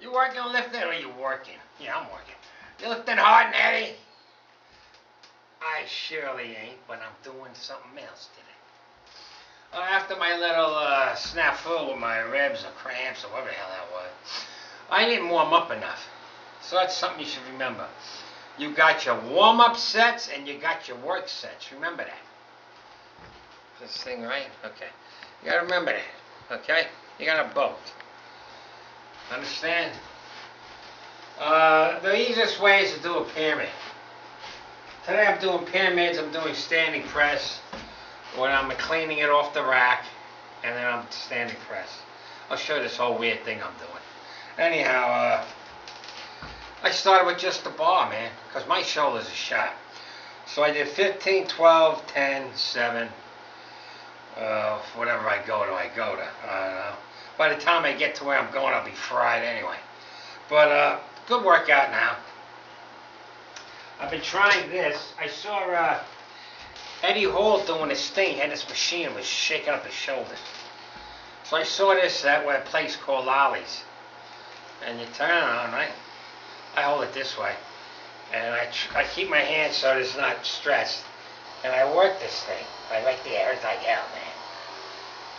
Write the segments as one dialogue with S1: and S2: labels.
S1: You working or lifting, or you working? Yeah, I'm working. You lifting hard and heavy? I surely ain't, but I'm doing something else today. After my little snafu with my ribs or cramps or whatever the hell that was, I didn't warm up enough. So that's something you should remember. You got your warm-up sets and you got your work sets. Remember that. This thing right? Okay. You gotta remember that. Okay? You gotta both. Understand? The easiest way is to do a pyramid. Today I'm doing pyramids. I'm doing standing press, when I'm cleaning it off the rack, and then I'm standing press. I'll show you this whole weird thing I'm doing. Anyhow, I started with just the bar, man, because my shoulders are shot. So I did 15, 12, 10, 7, whatever I go to, I don't know. By the time I get to where I'm going, I'll be fried anyway. But good workout now. I've been trying this. I saw Eddie Hall doing his thing. He had this machine, was shaking up his shoulders. So I saw this at a place called Ollie's. And you turn it on, right? I hold it this way. And I keep my hand so it's not stressed. And I work this thing. Right there. It's like hell, man.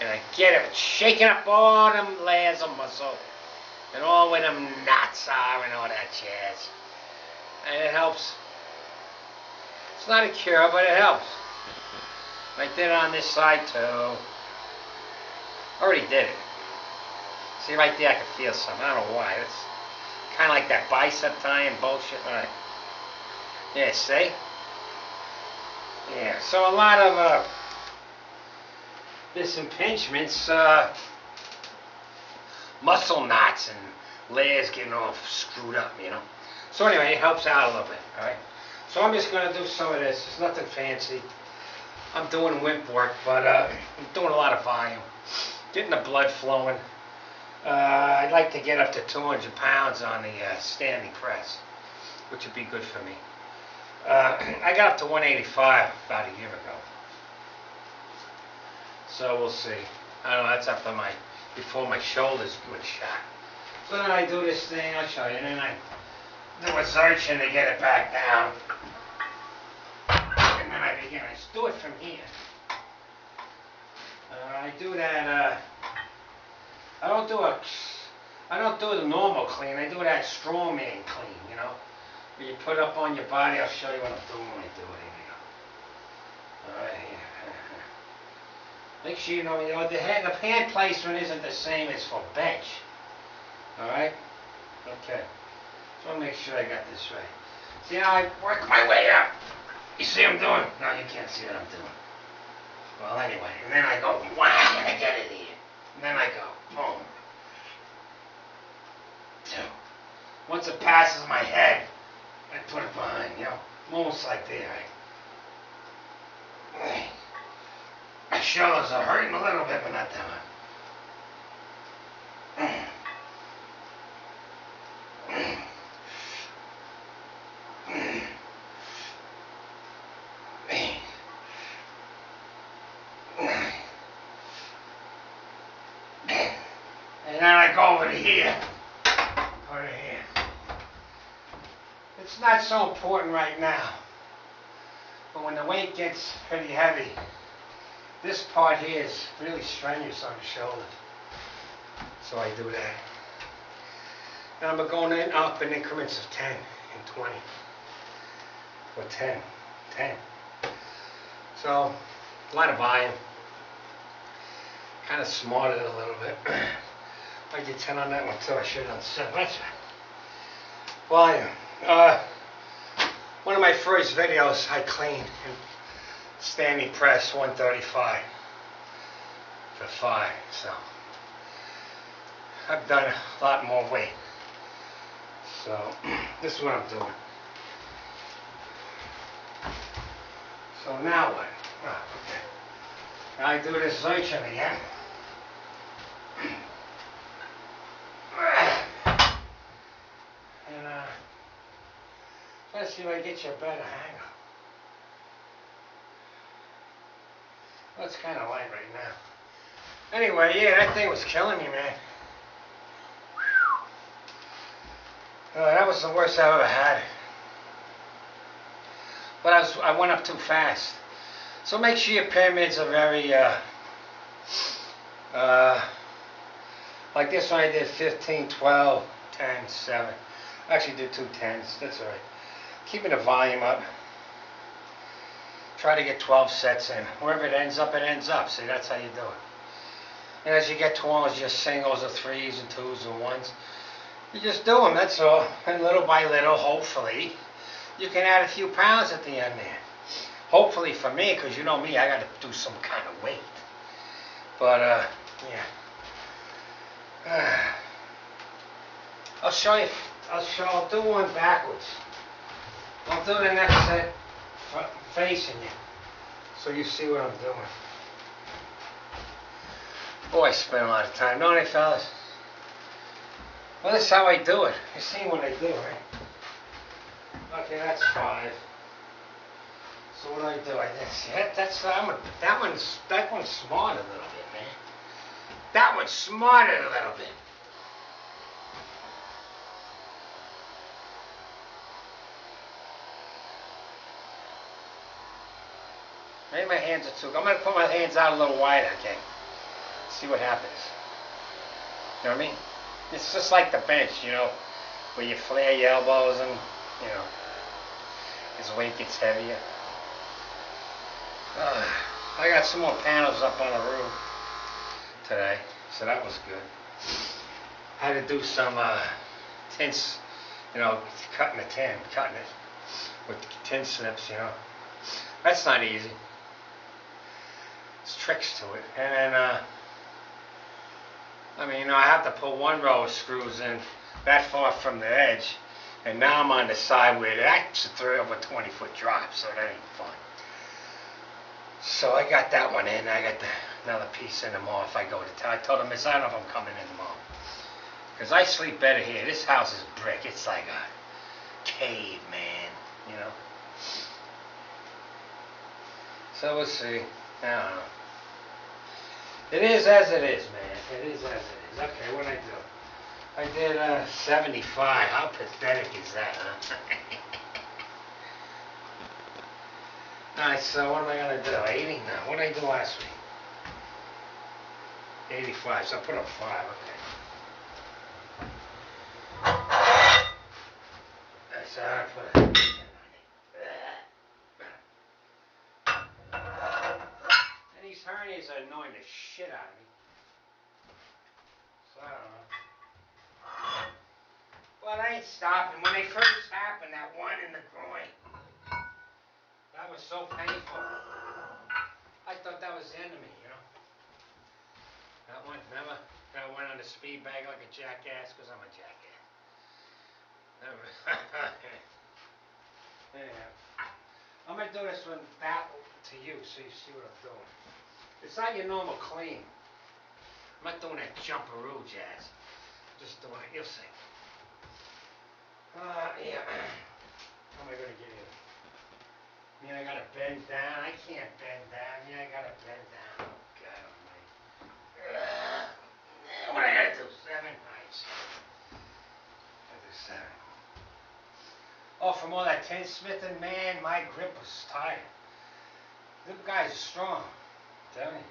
S1: And I get it shaking up all them layers of muscle. And all where them knots are and all that jazz. And it helps. It's not a cure, but it helps. I did it on this side too. Already did it. See right there, I can feel something. I don't know why. It's kind of like that bicep tying bullshit. All right. Yeah, see? Yeah. So a lot of this impingements, muscle knots and layers getting all screwed up, you know. So anyway, it helps out a little bit. All right. So I'm just going to do some of this. It's nothing fancy. I'm doing wimp work, but I'm doing a lot of volume. Getting the blood flowing. I'd like to get up to 200 pounds on the standing press, which would be good for me. I got up to 185 about a year ago. So we'll see. I don't know, that's after before my shoulders went shot. So then I do this thing, I'll show you, and then I do a searching to get it back down. And then I begin. I just do it from here. I do that, I don't do the normal clean. I do that strongman clean, you know. Where you put up on your body. I'll show you what I'm doing when I do it. Here we go. All right, here. Make sure you know the hand placement isn't the same as for bench. All right. Okay. So I'll make sure I got this right. See how I work my way up? You see what I'm doing? No, you can't see what I'm doing. Well, anyway, and then I go whang, and I get it here. And then I go boom. Two. Once it passes my head, I put it behind, you know, almost like there. My shoulders are hurting a little bit, but not that much. And then I go over to here. Over here. It's not so important right now. But when the weight gets pretty heavy, this part here is really strenuous on the shoulder. So I do that. And I'm going up in increments of 10 and 20. Or 10. 10. So, a lot of volume. Kind of smarted it a little bit. I did 10 on that one too. I should have done 7. That's right. Volume. One of my first videos I cleaned and standing press 135 for 5. So I've done a lot more weight. So this is what I'm doing. So now what? Oh, okay. Now I do this searching again. And let's see if I get you a better angle. Well, it's kind of light right now. Anyway, yeah, that thing was killing me, man. That was the worst I ever had. But I went up too fast. So make sure your pyramids are very, like this one I did 15, 12, 10, 7. I actually did 2 10s, that's alright. Keeping the volume up. Try to get 12 sets in. Wherever it ends up, it ends up. See, that's how you do it. And as you get towards just singles or 3s and 2s and 1s, you just do them, that's all. And little by little, hopefully, you can add a few pounds at the end there. Hopefully for me, because you know me, I got to do some kind of weight. But, yeah. I'll show you, I'll do one backwards. I'll do the next set facing you, so you see what I'm doing. Boy, I spend a lot of time, don't I, fellas? Well, this is how I do it. You've seen what I do, right? Okay, that's 5. So what do I do? That one's smart a little bit, man. That one's smarter a little bit. Maybe my hands are too. I'm gonna put my hands out a little wider, okay? See what happens. You know what I mean? It's just like the bench, you know, where you flare your elbows and, you know, as weight gets heavier. I got some more panels up on the roof today, so that was good. I had to do some tins, you know, cutting it with tin snips, you know. That's not easy. There's tricks to it. And then, I mean, you know, I have to put 1 row of screws in that far from the edge, and now I'm on the side where that's a 20-foot drop, so that ain't fun. So I got that one in. I got another piece in tomorrow if I go to town. I told him, I don't know if I'm coming in tomorrow, because I sleep better here. This house is brick. It's like a cave, man, you know. So we'll see. I don't know. It is as it is, man. It is as it is. Okay, what did I do? I did 75. How pathetic is that, huh? Alright, so what am I going to do? 80? No. What did I do last week? 85. So I put up 5. Okay. So I put it. These hernias are annoying the shit out of me. So I don't know. Well, I ain't stopping. When they first happened, that one in the groin, that was so painful. I thought that was the end of me, you know. That one, remember? I went on the speed bag like a jackass, because I'm a jackass. Never. Yeah. I'm going to do this one back to you so you see what I'm doing. It's not your normal clean. I'm not doing that jumperoo jazz. Just doing it. You'll see. Yeah. How am I going to get in? I mean, I got to bend down. I can't bend down. I mean, I got to bend down. Oh, God almighty. What I got to do? 7? Nice. I do 7. Oh, from all that tin smithing, man, my grip was tired. Them guys are strong. Tell me.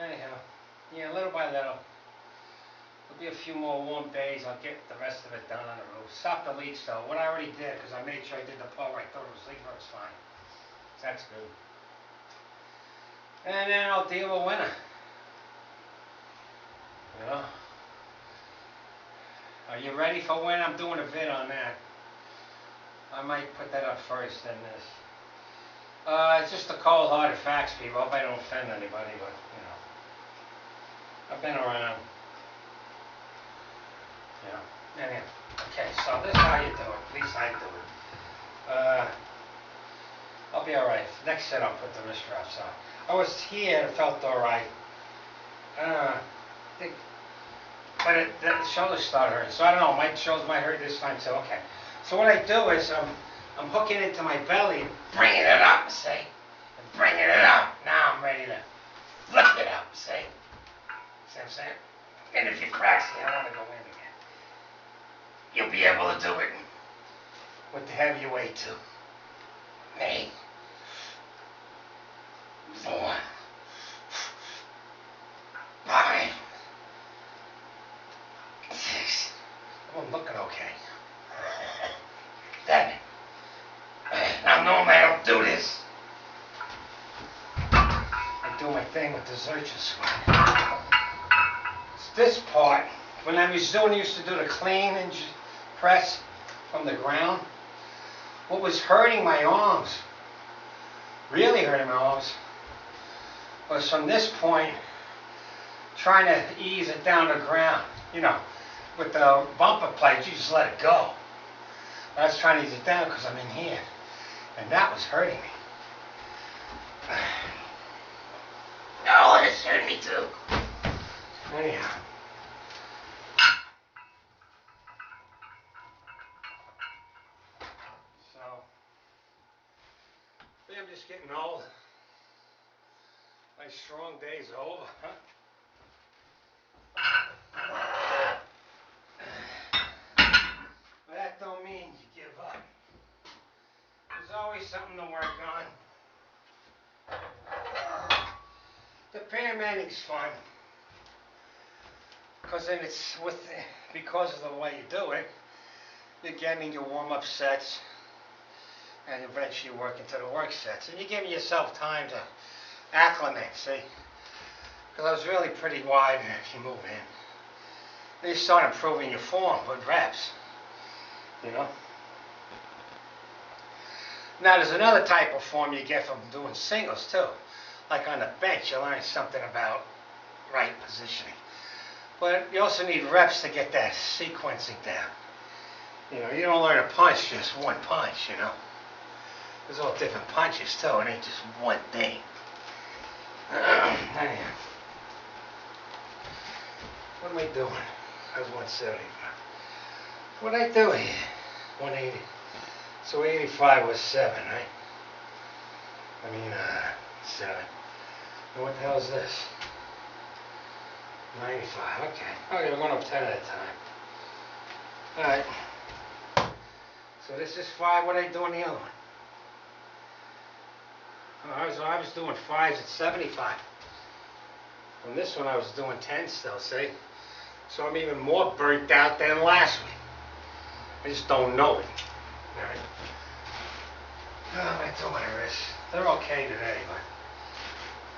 S1: Anyhow, yeah, little by little. There'll be a few more warm days. I'll get the rest of it done on the roof. Stop the leaks, though. What I already did, because I made sure I did the part where I thought it was leak works fine. That's good. And then I'll deal with winter. You know? Are you ready for winter? I'm doing a vid on that. I might put that up first, then this. It's just the cold-hearted facts, people. I hope I don't offend anybody, but, you know. I've been around. You know. Anyhow. Okay, so this is how you do it. At least I do it. I'll be alright. Next set, I'll put the wrist straps on. I was here, it felt alright. But the shoulders started hurting. So I don't know, my shoulders might hurt this time too. Okay. So what I do is I'm hooking into my belly and bringing it up, see? And bringing it up. Now I'm ready to lift it up, see? See what I'm saying? And if you crack, see, I want to go in again. You'll be able to do it with the heavier weight too. 8, 4, 5, 6. I'm looking okay. 7. Now normally I don't do this. I do my thing with the Zercher squat. It's this part. When I used to do the clean and press from the ground, what was hurting my arms, really hurting my arms, was from this point, trying to ease it down the ground. You know, with the bumper plates, you just let it go. I was trying to ease it down because I'm in here, and that was hurting me. Oh, this hurt me too. Anyhow. So, I'm just getting old. My strong days are over, huh? But that don't mean you give up. There's always something to work on. The paramedic's fun. Because then it's because of the way you do it, you're getting your warm-up sets and eventually you work into the work sets. And you're giving yourself time to acclimate, see? Because I was really pretty wide if you move in. Then you start improving your form with reps, you know? Now there's another type of form you get from doing singles too. Like on the bench, you learn something about right positioning. But you also need reps to get that sequencing down. You know, you don't learn a punch just one punch, you know. There's all different punches too, it ain't just one thing. What am I doing? I was 175. What did I do here? 180. So 85 was 7, right? 7. And what the hell is this? 95, okay. Okay, we're going up 10 at a time. Alright. So this is 5. What did I do on the other one? I was doing 5s at 75. On this one I was doing 10 still, see? So I'm even more burnt out than last week. I just don't know it. Alright. Oh, my doing my wrists. They're okay today, but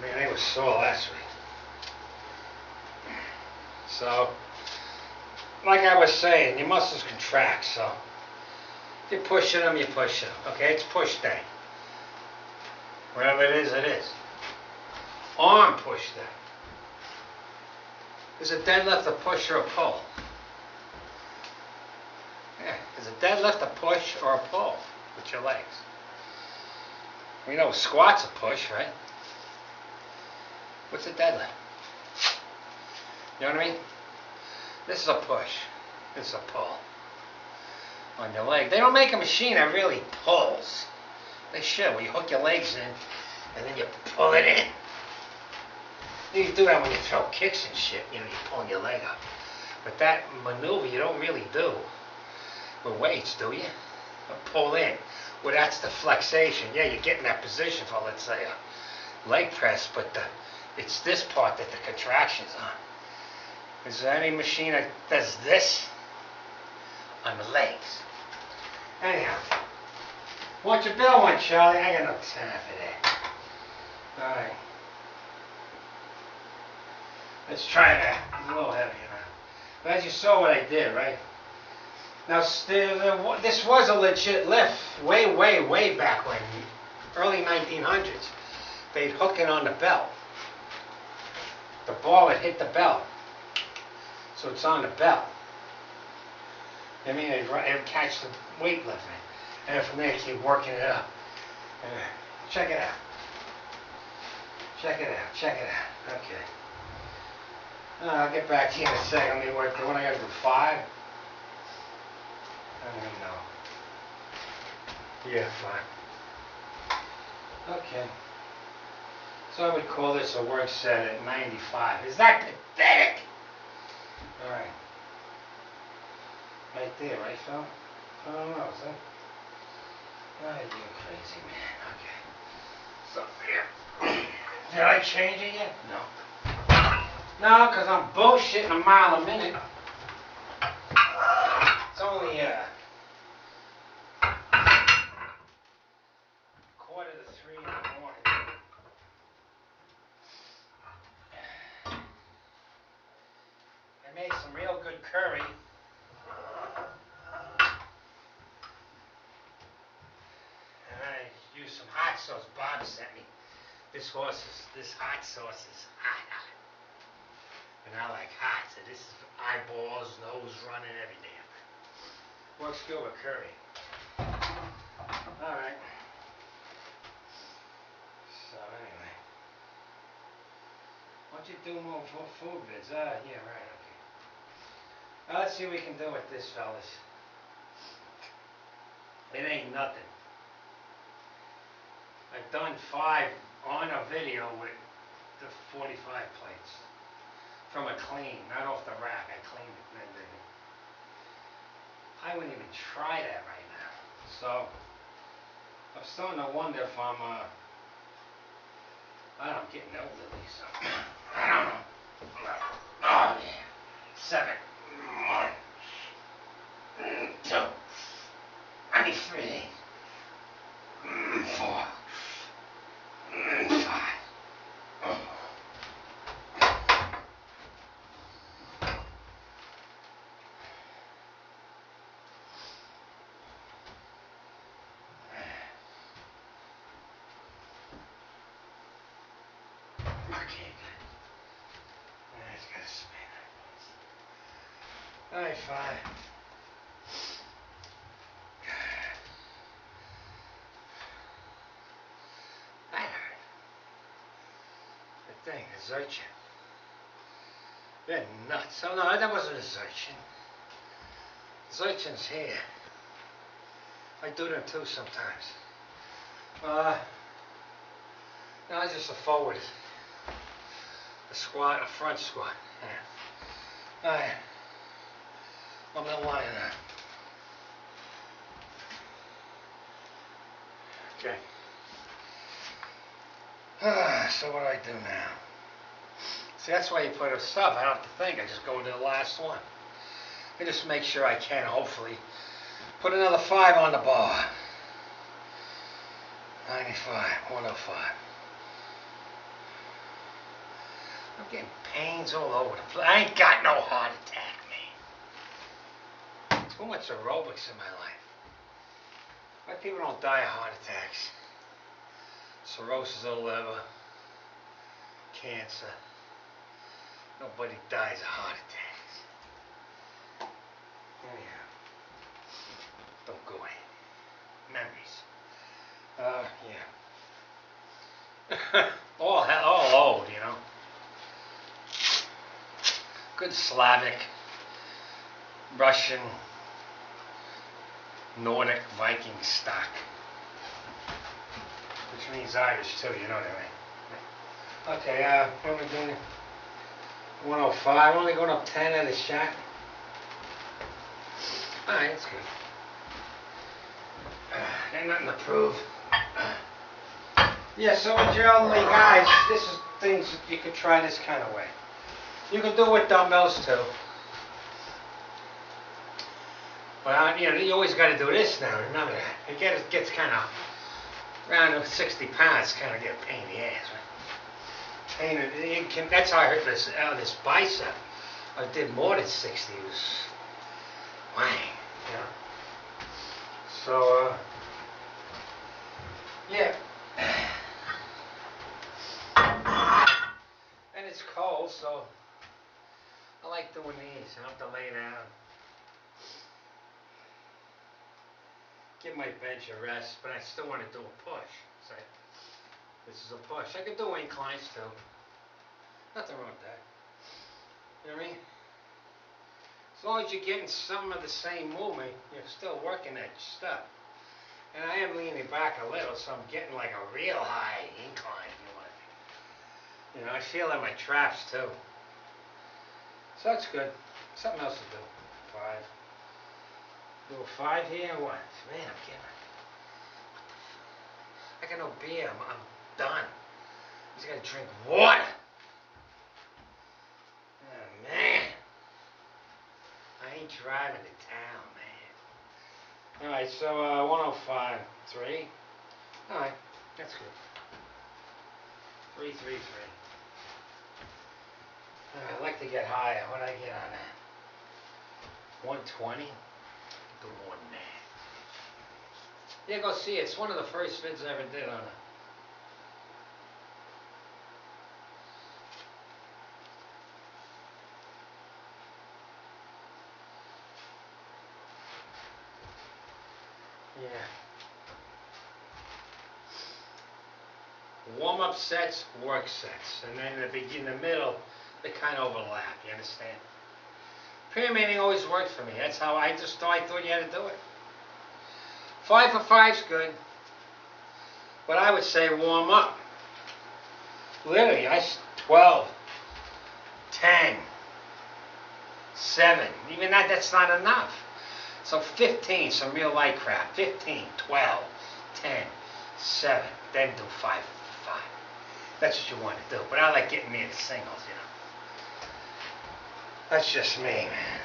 S1: man, they were sore last week. So, like I was saying, your muscles contract, so if you're pushing them, you push them. Okay, it's push day. Whatever it is, it is. Arm push day. Is a deadlift a push or a pull? Yeah, is a deadlift a push or a pull with your legs? We know squat's a push, right? What's a deadlift? You know what I mean? This is a push. This is a pull. On your leg. They don't make a machine that really pulls. They should. Where you hook your legs in and then you pull it in. You do that when you throw kicks and shit. You know, you're pulling your leg up. But that maneuver you don't really do with weights, do you? Pull in. Well, that's the flexation. Yeah, you get in that position for, let's say, a leg press, but it's this part that the contraction's on. Is there any machine that does this on the legs? Anyhow, what's your bill one, Charlie? I got no time for that. All right. Let's try that. It's a little heavier now. But as you saw what I did, right? Now, this was a legit lift way, way, way back when, early 1900s. They'd hook it on the belt. The ball would hit the belt. So it's on the belt. I mean, it'd catch the weightlifting. And from there, keep working it up. Check it out. Check it out. Check it out. Okay. I'll get back to you in a second. Let me work. What I got to do? 5? I don't even know. Yeah, 5. Okay. So I would call this a work set at 95. Is that pathetic? right there, right, Phil? I don't know, is that? Oh, you crazy man. Okay. So, yeah. Did I change it yet? No. No, because I'm bullshitting a mile a minute. It's only, 2:45 in the morning. I made some real good curry. And I used some hot sauce Bob sent me. This hot sauce is hot. And I like hot, so this is eyeballs, nose running, everything. Works good with curry. Alright. So anyway. Why don't you do more food vids? Yeah, right, okay. Let's see what we can do with this, fellas. It ain't nothing. I've done 5 on a video with the 45 plates. From a clean, not off the rack. I cleaned it. I wouldn't even try that right now. So, I'm starting to wonder if I'm, getting elderly, so, I don't know. Oh, yeah. 7. 1. 2. I mean 3. 4. 5. Alright, 5. That hurt. The thing, the Zerchin. They're nuts. Oh no, that wasn't a Zerchin. Zerchin's here. I do them too sometimes. No, it's just a forward. A squat, a front squat. Yeah. Alright. I'm not lying now. Okay. So what do I do now? See, that's why you put a sub. I don't have to think. I just go to the last one. I just make sure I can, hopefully, put another 5 on the bar. 95, 105. I'm getting pains all over the place. I ain't got no heart attack, man. Too much aerobics in my life. Why people don't die of heart attacks? Cirrhosis of the liver, cancer. Nobody dies of heart attacks. Anyhow, don't go in. Memories. Yeah. all old, you know. Good Slavic, Russian, Nordic, Viking stock. Which means Irish too, you know what I mean. Okay, what am I doing? 105, only going up 10 at a shot. Alright, that's good. Ain't nothing to prove. Yeah, so with your elderly guys, this is things that you could try this kind of way. You can do it with dumbbells too. But you always got to do this now. Remember that. It gets kind of around 60 pounds. Kind of get a pain in the ass, right? That's how I hurt this bicep. I did more than 60. It was whang, you know. So yeah. And it's cold, so I like doing these. I don't have to lay down. Give my bench a rest, but I still want to do a push. So this is a push. I can do inclines too. Nothing wrong with that. You know what I mean? As long as you're getting some of the same movement, you're still working that stuff. And I am leaning back a little, so I'm getting like a real high incline, if you want to. You know, I feel in my traps too. So that's good. Something else to do. 5. Do a 5 here or what? Man, I'm getting. I got no beer. I'm done. Just gotta drink water. Oh, man. I ain't driving to town, man. Alright, so 105. 3. Alright, that's good. 333. I'd like to get higher. What did I get on that? 120? Do more than that. Yeah, go see it. It's one of the first vids I ever did on it. Yeah. Warm-up sets, work sets. And then in the middle, they kind of overlap. You understand? Pyramiding always worked for me. That's how I thought you had to do it. 5 for 5's good. But I would say warm up. Literally, 12, 10, 7. Even that's not enough. So 15, some real light crap. 15, 12, 10, 7. Then do 5 for 5. That's what you want to do. But I like getting near the singles, you know. That's just me, man.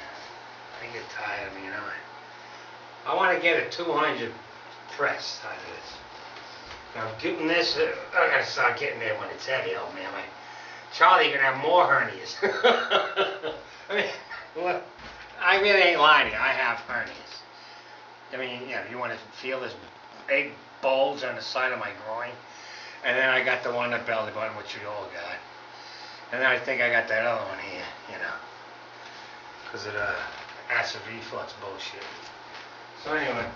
S1: I get tired of me, you know. I want to get a 200 press out of this. Now, getting this, I gotta start getting there when it's heavy, oh man. Charlie, you're gonna have more hernias. I mean, look, I really ain't lying to you. I have hernias. I mean, yeah, you want to feel this big bulge on the side of my groin, and then I got the one at belly button, which you all got, and then I think I got that other one here, you know, because of the acid reflux bullshit. So anyway.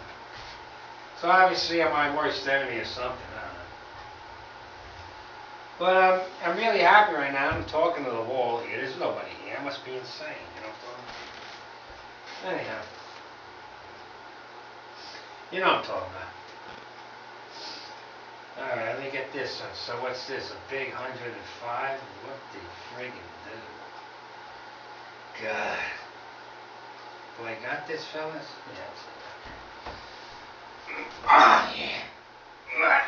S1: So obviously I'm my worst enemy or something, I don't know. But I'm really happy right now. I'm talking to the wall here. There's nobody here. I must be insane, you know what I'm talking about? Anyhow. You know what I'm talking about. Alright, let me get this one. So what's this? A big 105? What the friggin' do? God. Do I got this, fellas? Yeah, it's ah, yeah.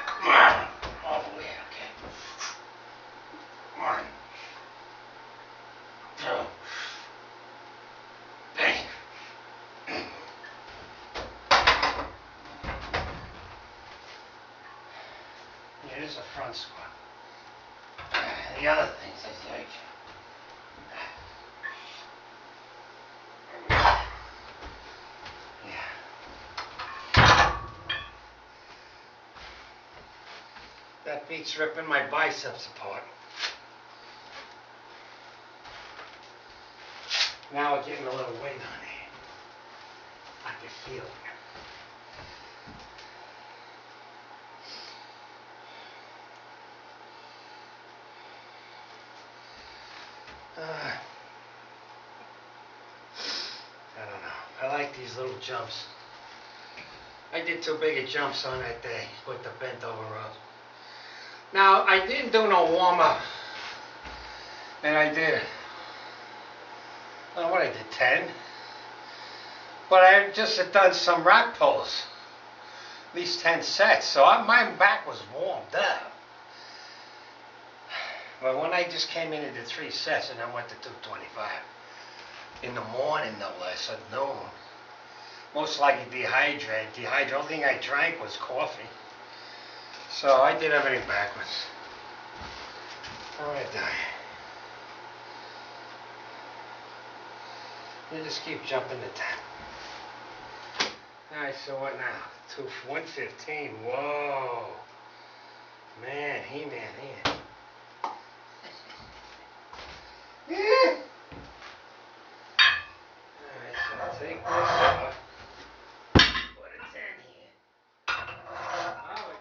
S1: Come on. All the way, okay. 1, 2, 3. Yeah, this is a front squat. The other things I like. That beats ripping my biceps apart. Now we're getting a little weight on it. I can feel it. I don't know. I like these little jumps. I did too big of jumps on that day with the bent over rows. Now, I didn't do no warm-up. And I did, I don't know what I did, 10? But I just had done some rack pulls. At least 10 sets. So my back was warmed up. But when I just came in and did 3 sets and I went to 225. In the morning, no less, at noon. Most likely dehydrated. The only thing I drank was coffee. So I did everything backwards. How would I die? You just keep jumping the tap. Alright, so what now? 115. Whoa. Man, He-Man here. Alright, so I'll take this off. Put a 10 here. Oh,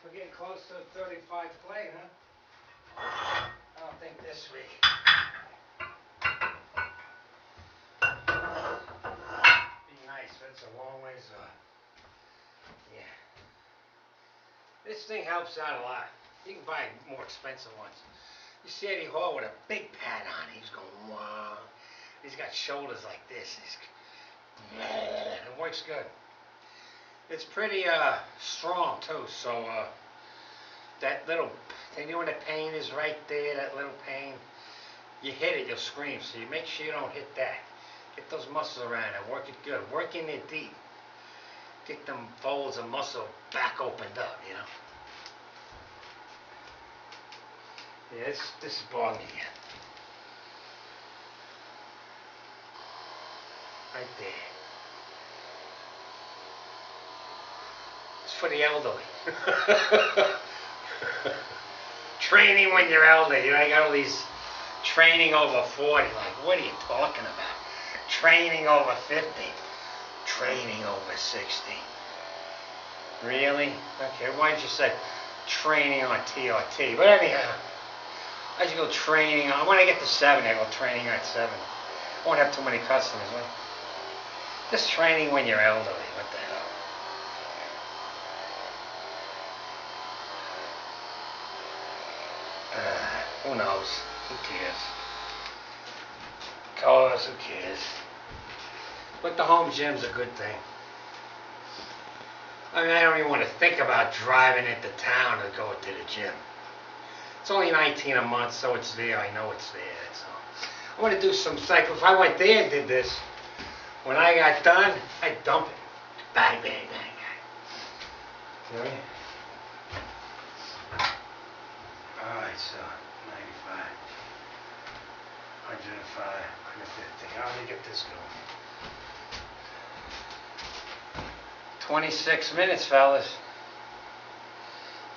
S1: we're getting close to a 35 plate, huh? I don't think this week. Be nice, but it's a long ways off. Yeah. This thing helps out a lot. You can buy more expensive ones. You see Eddie Hall with a big pad on. He's going, wow. He's got shoulders like this. It works good. It's pretty strong too. So that little, you know when the pain is right there, that little pain. You hit it, you'll scream. So you make sure you don't hit that. Get those muscles around it. Work it good. Work in there deep. Get them folds of muscle back opened up, you know. Yeah, this is bothering me again. Right there. It's for the elderly. Training when you're elderly. You know, I got all these training over 40. Like, what are you talking about? Training over 50. Training over 60. Really? Okay, why don't you say training on TRT? But anyhow, I should go training on, when I get to 70, I go training on 70. I won't have too many customers, right? Just training when you're elderly. What the hell? Who knows? Who cares? Cars, who cares? But the home gym's a good thing. I mean, I don't even want to think about driving into town to go to the gym. It's only $19 a month, so it's there. I know it's there. That's all. I want to do some cycle. If I went there and did this, when I got done, I'd dump it. Bang, bang, bang, bang. See? All right, so 95, 105, 150. How do you get this going? 26 minutes, fellas.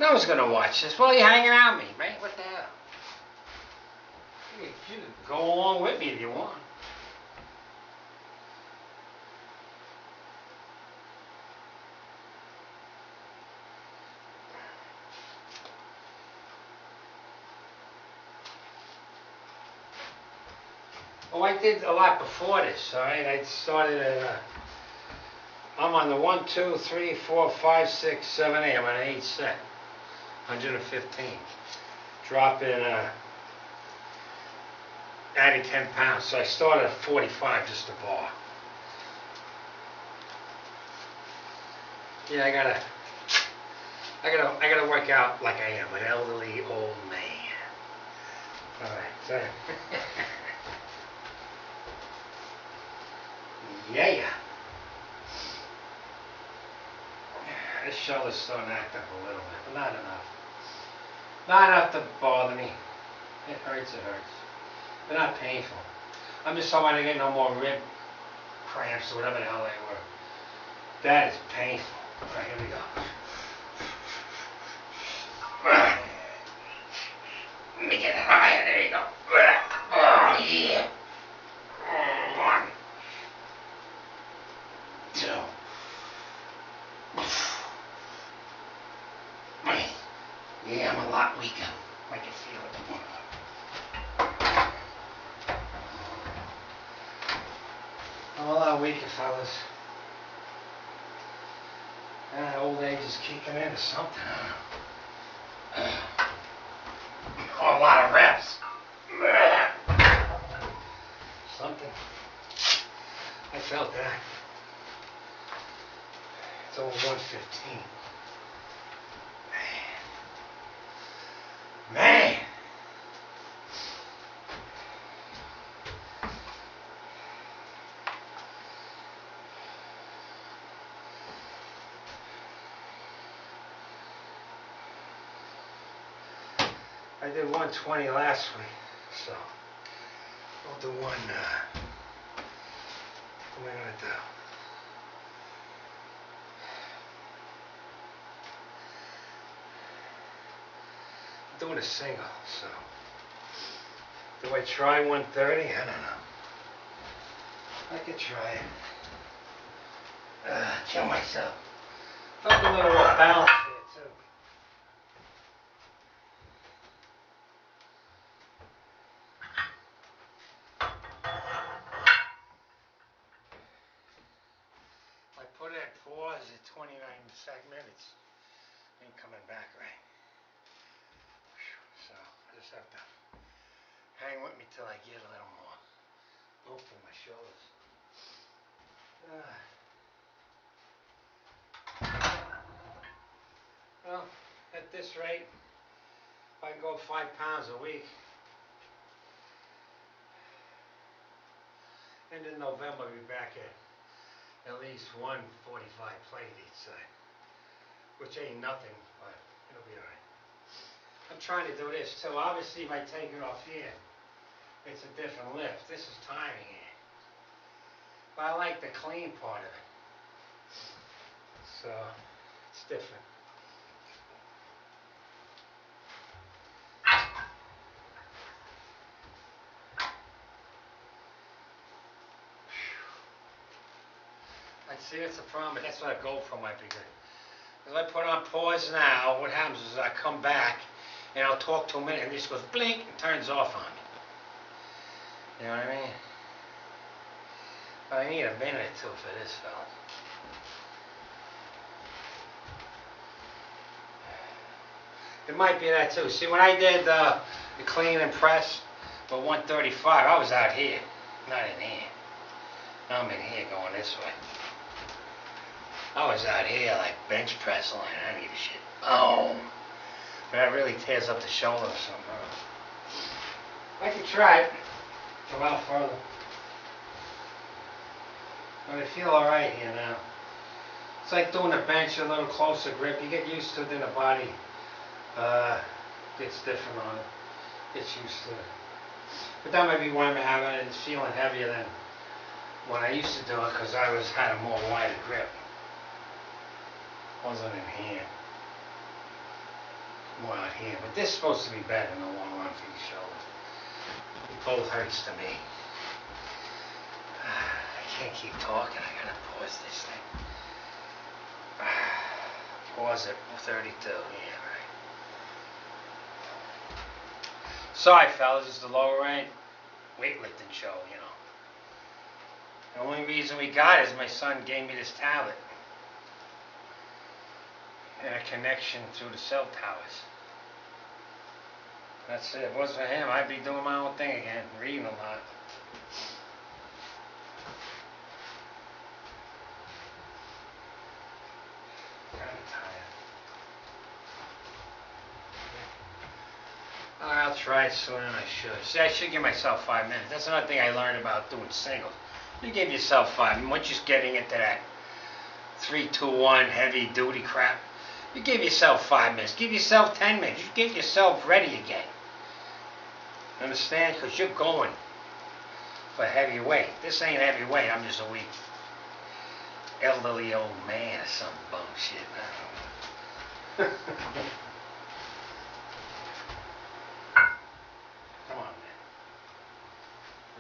S1: No one's gonna watch this. Well, you're hanging out with me, right? What the hell? You can go along with me if you want. Oh, I did a lot before this, all right? I started at, I'm on the 1, 2, 3, 4, 5, 6, 7, 8. I'm on an 8 set. 115. Dropping, adding 10 pounds. So I started at 45, just a bar. Yeah, I gotta work out like I am, an elderly old man. All right, so. Yeah. This shoulder's starting to act up a little bit, but not enough. Not enough to bother me. It hurts, but not painful. I'm just hoping I don't get no more rib cramps or whatever the hell they were. That is painful. All right, here we go. Let me get higher. There you go. Oh, yeah. 1, 2. Yeah, I'm a lot weaker. I can feel it. I'm a lot weaker, fellas. Old age is kicking in or something. Oh, a lot of reps. Something. I felt that. It's over 115. Man. I did 120 last week, so I'll do one. What am I gonna do? I'm doing a single, so do I try 130? I don't know. I could try it. Kill myself. Felt a little off balance here too. I put it at pause at 29 minutes. Ain't coming back right. So I just have to hang with me till I get a little more oomph in my shoulders. Well, at this rate, if I go 5 pounds a week, and in November I'll be back at least 145 plate each side, which ain't nothing, but it'll be alright. I'm trying to do this too. Obviously, if I take it off here, it's a different lift. This is timing it. But I like the clean part of it. So, it's different. I see that's a problem, but that's what a GoPro might be good. If I put on pause now, what happens is I come back and I'll talk to a minute and it just goes blink and turns off on me. You know what I mean? But I need a minute or two for this fella. It might be that too. See, when I did the clean and press for 135, I was out here, not in here. Now I'm in here going this way. I was out here like bench press line. I need a shit. Oh, but that really tears up the shoulder or something. I could try it. Go out further. But I feel alright here now. It's like doing a bench, a little closer grip. You get used to it, then the body gets different on it. Gets used to it. But that might be why I'm having it. It's feeling heavier than when I used to do it because I had a more wider grip. Wasn't in here. More out here. But this is supposed to be better in the long run for your shoulder. It both hurts to me. I can't keep talking. I gotta pause this thing. Pause at 32. Yeah, right. Sorry, fellas. It's the lower end weightlifting show, you know. The only reason we got it is my son gave me this tablet. And a connection through the cell towers. That's it. If it wasn't for him, I'd be doing my own thing again, reading a lot. Kind of tired. I'll try it sooner than I should. See, I should give myself 5 minutes. That's another thing I learned about doing singles. You give yourself 5 minutes. Once you're getting into that 3-2-1 heavy duty crap, you give yourself 5 minutes. Give yourself 10 minutes. You get yourself ready again. Understand? Because you're going for heavy weight. This ain't heavy weight. I'm just a weak elderly old man or some bullshit. I don't know. Come on, man.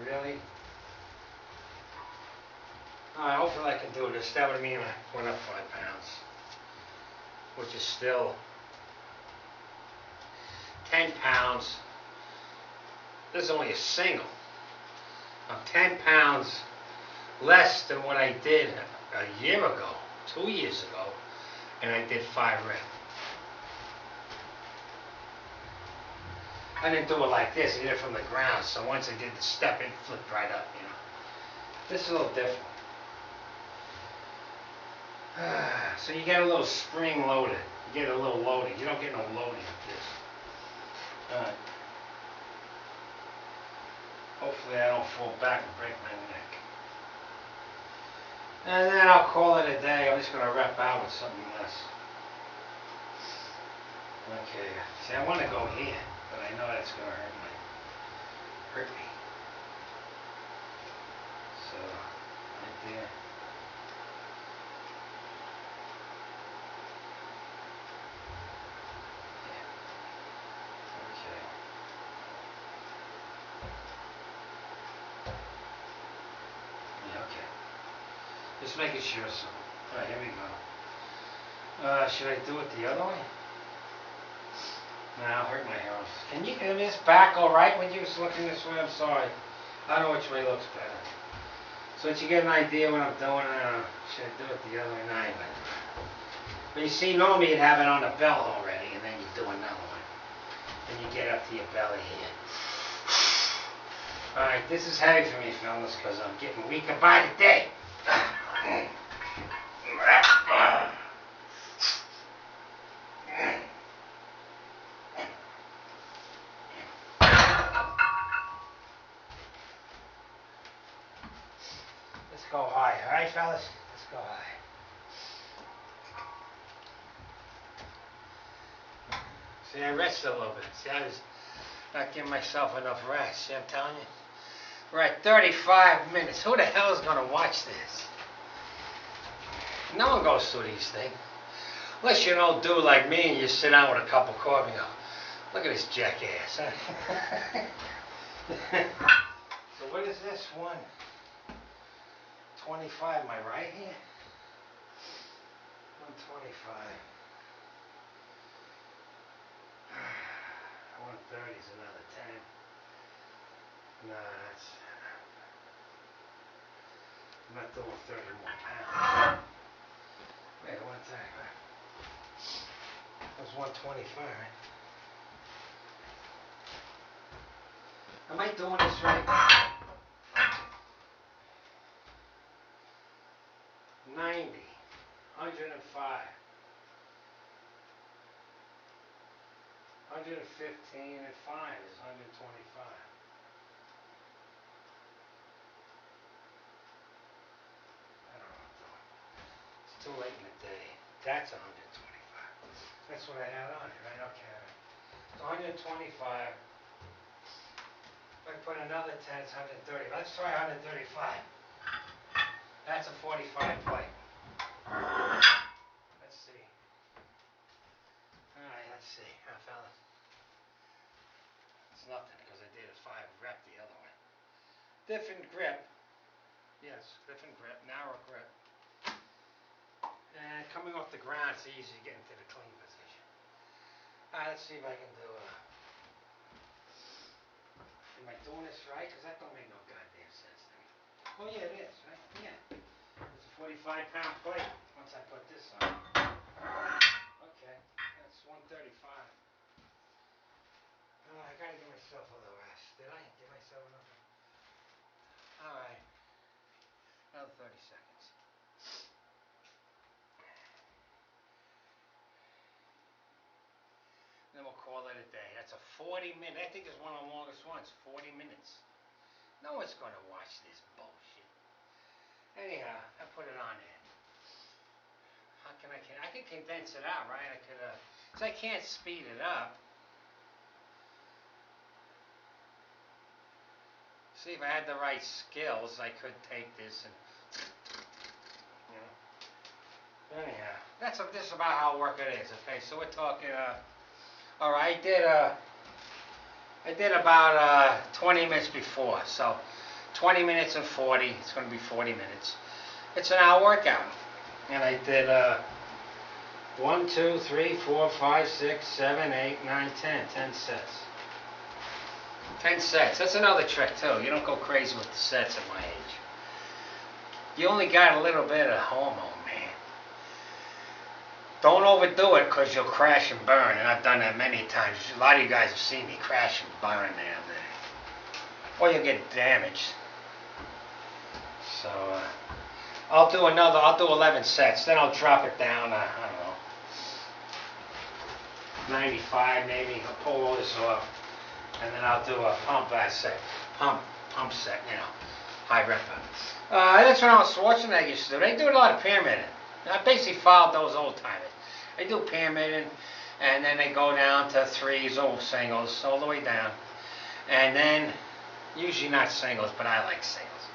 S1: Really? Alright, hopefully I can do this. That would mean I went up 5 pounds. Which is still 10 pounds. This is only a single. I'm 10 pounds less than what I did a year ago, 2 years ago, and I did 5 reps. I didn't do it like this, I did it from the ground, so once I did the step, it flipped right up, you know. This is a little different. So you get a little spring loaded. You get a little loading. You don't get no loading with this. Alright. Hopefully I don't fall back and break my neck. And then I'll call it a day. I'm just going to rep out with something less. Okay. See, I want to go here, but I know that's going to hurt me. So, right there. Just making sure so. Alright, here we go. Should I do it the other way? Nah, I'll hurt my hair. Can you give me this back alright when you're looking this way? I'm sorry. I don't know which way looks better. So that you get an idea what I'm doing, should I do it the other way? Nah, but you see, normally you'd have it on the belt already, and then you do another one. Then you get up to your belly here. Alright, this is heavy for me, fellas, because I'm getting weaker by the day. Let's go high, all right, fellas? Let's go high. See, I rested a little bit. See, I was not giving myself enough rest. See, I'm telling you. We're at 35 minutes. Who the hell is going to watch this? No one goes through these things. Unless you don't do like me and you sit down with a cup of coffee and go, look at this jackass. Huh? So what is this? 125, am I right here? 125. 130 is another 10. Nah, that's... I'm not doing 30 more pounds. Wait, one time. That was 125, right? Am I doing this right? 90, 105, 115 and 5 is 125. I don't know what I'm doing. It's too late in the day. That's 125. That's what I had on it, right? Okay. So 125. If I put another 10, it's 130. Let's try 135. That's a 45 plate. Let's see. Alright, let's see. How, fellas? It's nothing because I did a 5 rep the other way. Different grip. Yes, different grip. Narrow grip. And coming off the ground, it's easy to get into the clean position. Alright, let's see if I can do am I doing this right? Because that don't make no goddamn sense to me. Oh yeah, it is, right? Yeah. It's a 45-pound plate once I put this on. Okay, that's 135. Oh, I gotta give myself a little rest. Did I give myself enough? Alright. Another 30 seconds. Then we'll call it a day. That's a 40-minute. I think it's one of the longest ones. 40 minutes. No one's going to watch this bullshit. Anyhow, I put it on there. How can I can condense it out, right? I could, so I can't speed it up. See, if I had the right skills, I could take this and, you know. Anyhow, that's just about how work it is. Okay, so we're talking, all right, I did about 20 minutes before, so 20 minutes and 40, it's going to be 40 minutes. It's an hour workout. And I did 1, 2, 3, 4, 5, 6, 7, 8, 9, 10 sets. 10 sets. That's another trick too. You don't go crazy with the sets at my age. You only got a little bit of hormone, man. Don't overdo it because you'll crash and burn. And I've done that many times. A lot of you guys have seen me crash and burn down there. Or you'll get damaged. So, I'll do 11 sets. Then I'll drop it down, I don't know, 95 maybe. I'll pull all this off. And then I'll do a pump set, you know, high rep. That's what Arnold Schwarzenegger used to do. They do a lot of pyramiding. I basically followed those old timers. They do pyramiding, and then they go down to threes or singles, all the way down. And then, usually not singles, but I like singles.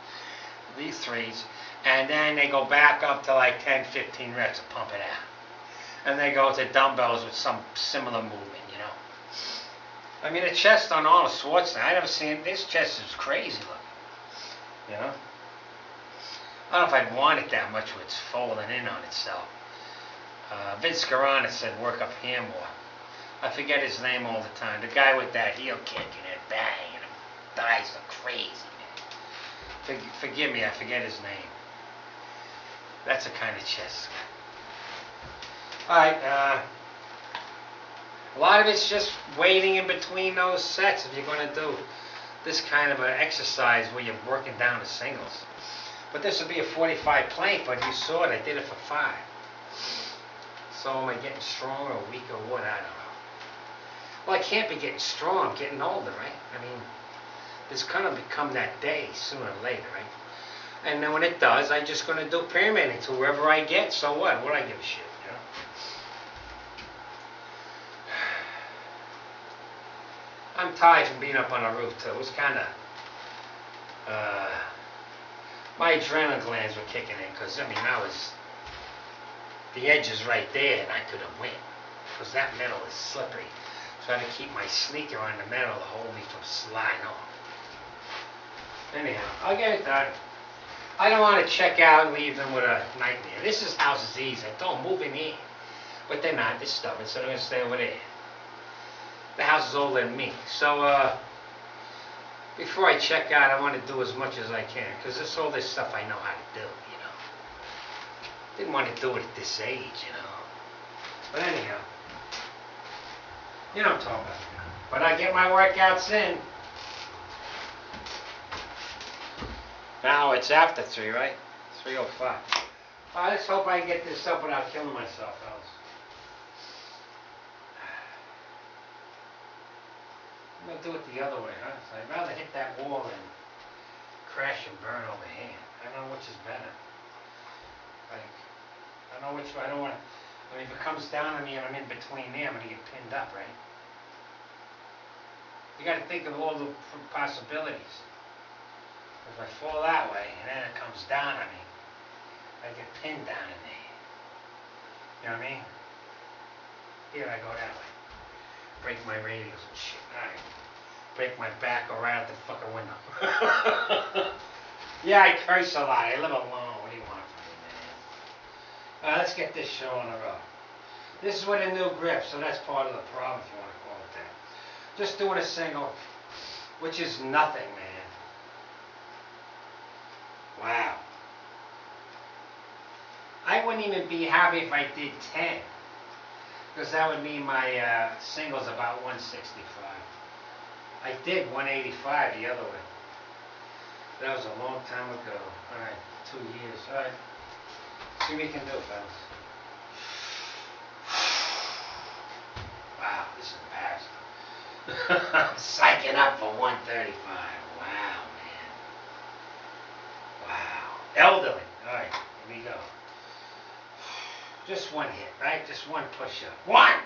S1: These threes. And then they go back up to like 10, 15 reps to pump it out. And they go to dumbbells with some similar movement, you know. I mean, the chest on Arnold Schwarzenegger, I never seen, this chest is crazy looking, you know. I don't know if I'd want it that much where it's folding in on itself. Vince Guarana said work up here more. I forget his name all the time. The guy with that heel kick and that bang and thighs are crazy, man. Forgive me, I forget his name. That's the kind of chest. Alright, a lot of it's just waiting in between those sets if you're going to do this kind of an exercise where you're working down the singles. But this would be a 45 plank, but you saw it, I did it for 5. So am I getting stronger or weaker or what? I don't know. Well, I can't be getting strong. I'm getting older, right? I mean, there's gonna become that day sooner or later, right? And then when it does, I'm just gonna do pyramiding to wherever I get. So what? What do I give a shit, you know? I'm tired from being up on the roof too. It was kind of, my adrenaline glands were kicking in because I mean the edge is right there and I could have went because that metal is slippery. Trying to keep my sneaker on the metal to hold me from sliding off. Anyhow, I'll get it done. I don't want to check out and leave them with a nightmare. This is house is easy. I told them move in here. But they're not. They're stubborn, so they're going to stay over there. The house is older than me. So, before I check out, I want to do as much as I can. Because this all this stuff I know how to do, you know. Didn't want to do it at this age, you know. But anyhow. You know what I'm talking about. But I get my workouts in. Now it's after 3, right? 3:05. Let's hope I can get this up without killing myself, fellas. I'm going to do it the other way, huh? So I'd rather hit that wall than crash and burn over here. I don't know which is better. Like, I don't know which one. I don't want to. I mean, if it comes down on me and I'm in between there, I'm going to get pinned up, right? You got to think of all the possibilities. If I fall that way and then it comes down on me, I get pinned down in there. You know what I mean? Here I go that way. Break my radials and shit. Alright. Break my back or right out the fucking window. Yeah, I curse a lot. I live alone. What do you want from me, man? Let's get this show on the road. This is with a new grip, so that's part of the problem, if you want to call it that. Just doing a single, which is nothing, man. Wow. I wouldn't even be happy if I did 10. Because that would mean my single's about 165. I did 185 the other way. That was a long time ago. Alright, 2 years. Alright. See what we can do, fellas. Wow, this is embarrassing. I'm psyching up for 135. Wow, man. Wow. Elderly. Alright, here we go. Just one hit, right? Just one push-up. One!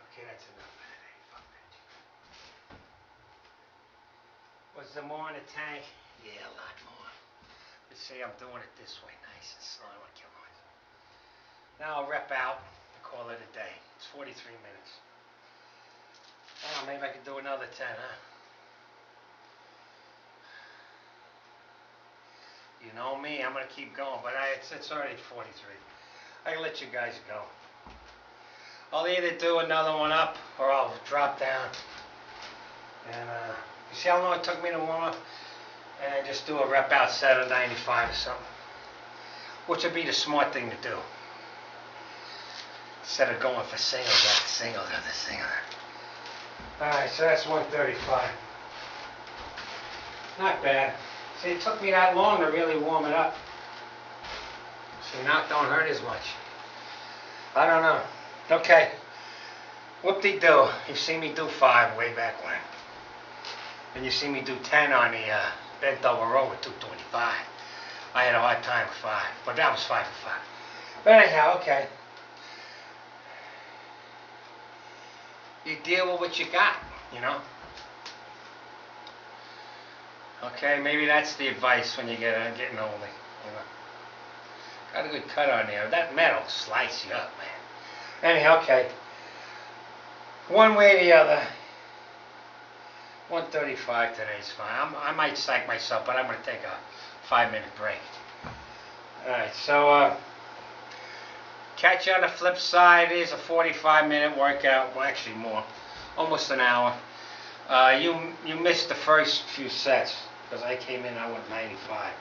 S1: Okay, that's enough for today. Fuck that. Was there more in the tank? Yeah, a lot more. Let's see, I'm doing it this way, nice and slow. I don't want to kill myself. Now I'll rep out and call it a day. It's 43 minutes. Oh, maybe I could do another 10, huh? You know me, I'm going to keep going, but it's already 43. I can let you guys go. I'll either do another one up or I'll drop down. And you see how long it took me to warm up? And just do a rep out set of 95 or something. Which would be the smart thing to do. Instead of going for singles after singles after singles. Alright, so that's 135. Not bad. See, it took me that long to really warm it up. See, now it don't hurt as much. I don't know. Okay. Whoop-de-doo. You've seen me do 5 way back when. And you see me do 10 on the bent over row with 225. I had a hard time with 5. But that was 5 for 5. But anyhow, okay. You deal with what you got, you know? Okay, maybe that's the advice when you getting older, you know? Got a good cut on there. That metal slice you up, man. Anyhow, okay. One way or the other. 135 today's fine. I might psych myself, but I'm going to take a 5-minute break. Alright, so catch you on the flip side. Here's a 45-minute workout. Well, actually more. Almost an hour. You missed the first few sets because I came in, I went 95.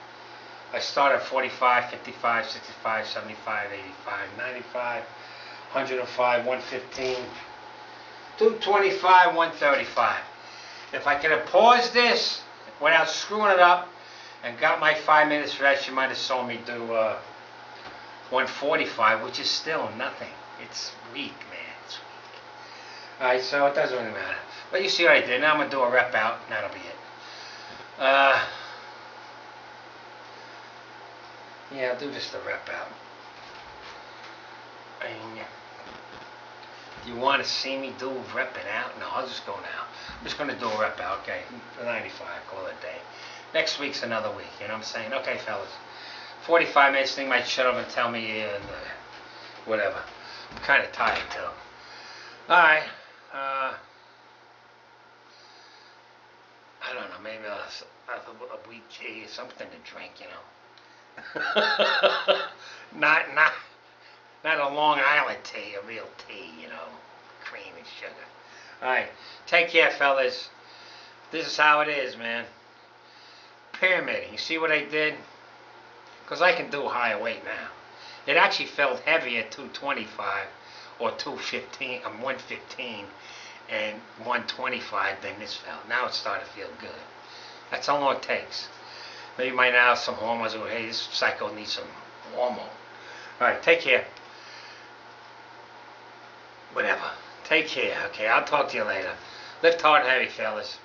S1: I start at 45, 55, 65, 75, 85, 95, 105, 115, 225, 135. If I could have paused this without screwing it up and got my 5 minutes rest, you might have saw me do 145, which is still nothing. It's weak, man. It's weak. Alright, so it doesn't really matter. But you see what I did. Now I'm going to do a rep out, and that'll be it. Yeah, I'll do just a rep out. Do you want to see me do repping out? No, I'll just go now. I'm just going to do a rep out, okay? 95, call it a day. Next week's another week, you know what I'm saying? Okay, fellas. 45 minutes, thing might shut up and tell me whatever. I'm kind of tired, too. Alright. I don't know, maybe a weak tea or something to drink, you know. not a Long Island tea, a real tea, you know, cream and sugar. Alright, take care, fellas. This is how it is, man. Pyramiding. You see what I did? Because I can do higher weight now. It actually felt heavy at 225 or 215, 115 and 125 than this felt. Now it's starting to feel good. That's how long it takes. Maybe by now some hormones will, hey, this psycho needs some hormone. Alright, take care. Whatever. Take care, okay? I'll talk to you later. Lift hard and heavy, fellas.